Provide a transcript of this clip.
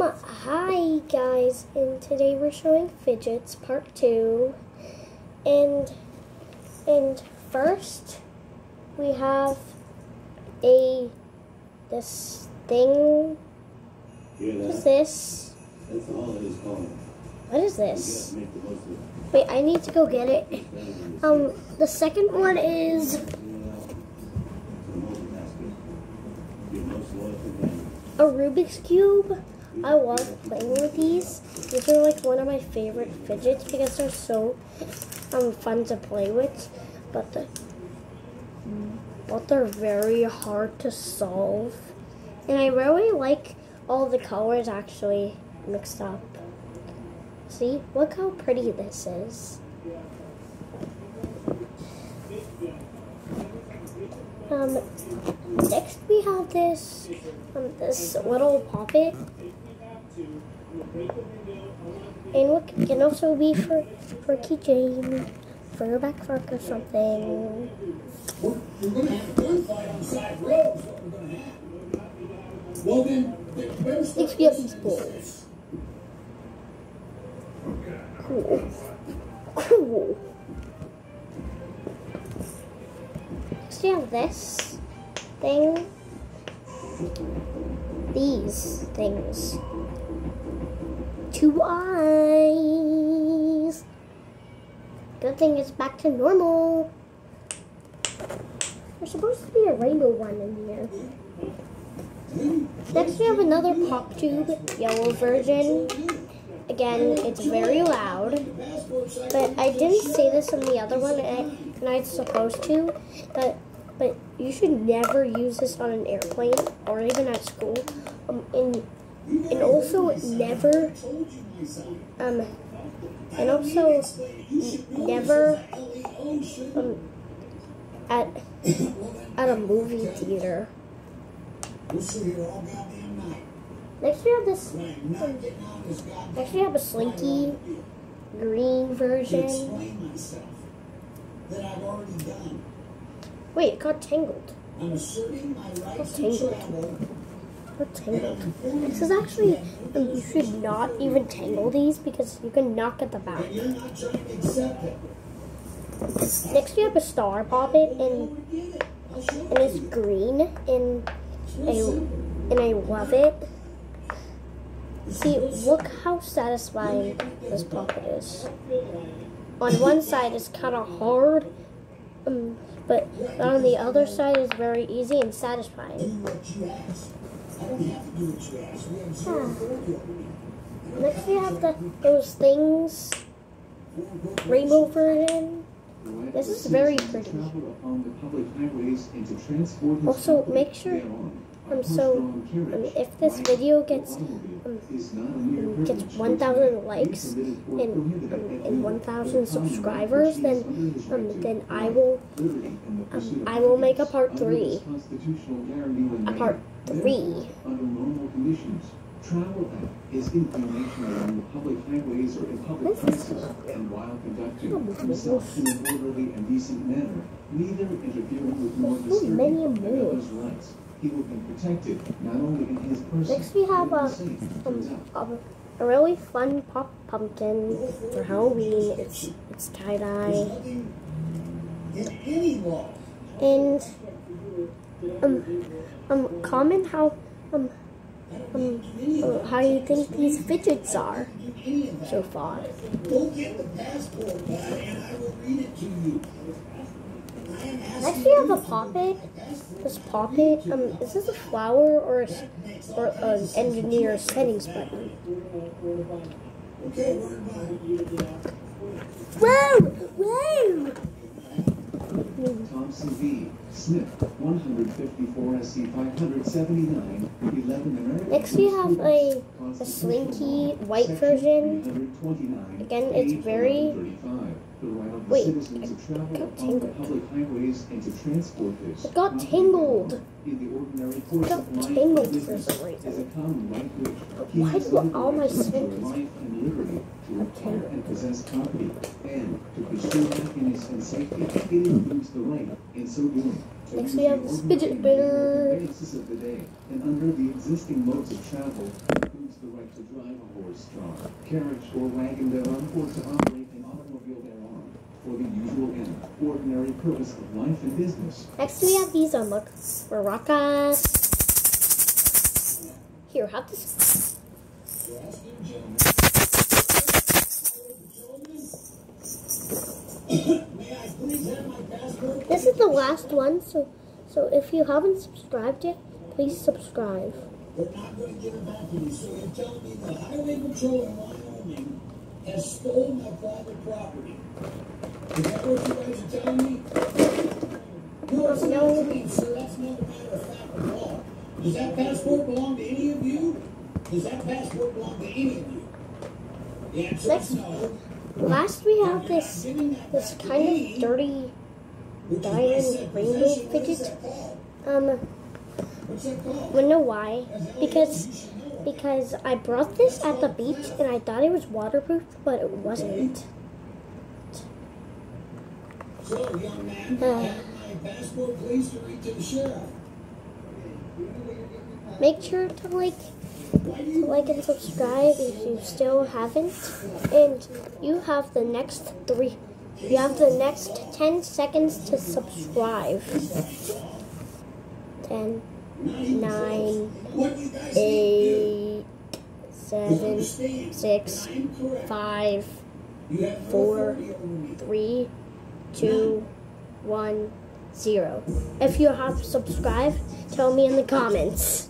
Hi guys, and today we're showing fidgets part 2, and first we have this thing. What is this? That's all it is called. What is this? Wait, I need to go get it. The second one is a Rubik's Cube. I love playing with these. These are like one of my favorite fidgets because they're so fun to play with, but they're very hard to solve. And I really like all the colors actually mixed up. See, look how pretty this is. Next we have this little puppet, and look, it can also be for a keychain, for your backpack or something. We're going to have a gunfight on the side of the road is what we're going to have. Well then, Next we have these balls. Cool. Cool. Next we have this thing. These things. 2 eyes. Good thing it's back to normal. There's supposed to be a rainbow one in here. Next we have another pop tube, yellow version. Again, it's very loud. But I didn't say this on the other one, and I was supposed to. But you should never use this on an airplane or even at school. And also never at a movie theater. Next we have this. Next we have a slinky green version. Wait, it got tangled. Got tangled. This is actually, you should not even tangle these because you can knock at the back. Next we have a star puppet, and it's green, and I love it. See, look how satisfying this puppet is. On one side it's kind of hard, but on the other side is very easy and satisfying. Next we have those things, rainbow version. This is very pretty. Also, make sure, if this video gets 1,000 likes and 1,000 subscribers, then I will make a part 3. Travel is information along the public highways or in public places, and while conducting himself in an orderly and decent manner, neither interfering with nor disturbing others' rights. He will be protected not only in his person. Next we have a really fun pop pumpkin for Halloween. It's tie-dye. And comment how you think these fidgets are so far. Next we have a poppet. This poppet, is this a flower or an engineer's settings button? Whoa! Whoa! Thompson V. Smith, 154 SC 579, 11 American. Next we have a slinky white version. Again, it's very... Wait, it got tangled. It got tangled. It got tangled for some reason. But why do all my slinkies have tangled? Next we have this fidget spinner. And under the existing modes of travel, owns the right to drive a horse-drawn carriage or wagon thereon, or to operate an automobile thereon, for the usual and ordinary purpose of life and business. Next we have these on, look. Maracas. Here, have this. This is the last one, so if you haven't subscribed yet, please subscribe. They're not going to give it back to you, so you're telling me the Highway Patrol in Wyoming has stolen my private property. Is that what you guys are telling me? No, it's not clean, sir. That's not a matter of fact at all. Does that passport belong to any of you? Does that passport belong to any of you? The answer is no. Last we have this kind of dirty diamond rainbow fidget. I know why. Because I brought this at the beach and I thought it was waterproof, but it wasn't. So, young man, have my passport, please, to read to the sheriff. Make sure to like and subscribe if you still haven't. And you have the next 10 seconds to subscribe. 10, 9, 8, 7, 6, 5, 4, 3, 2, 1, 0. If you have subscribed, tell me in the comments.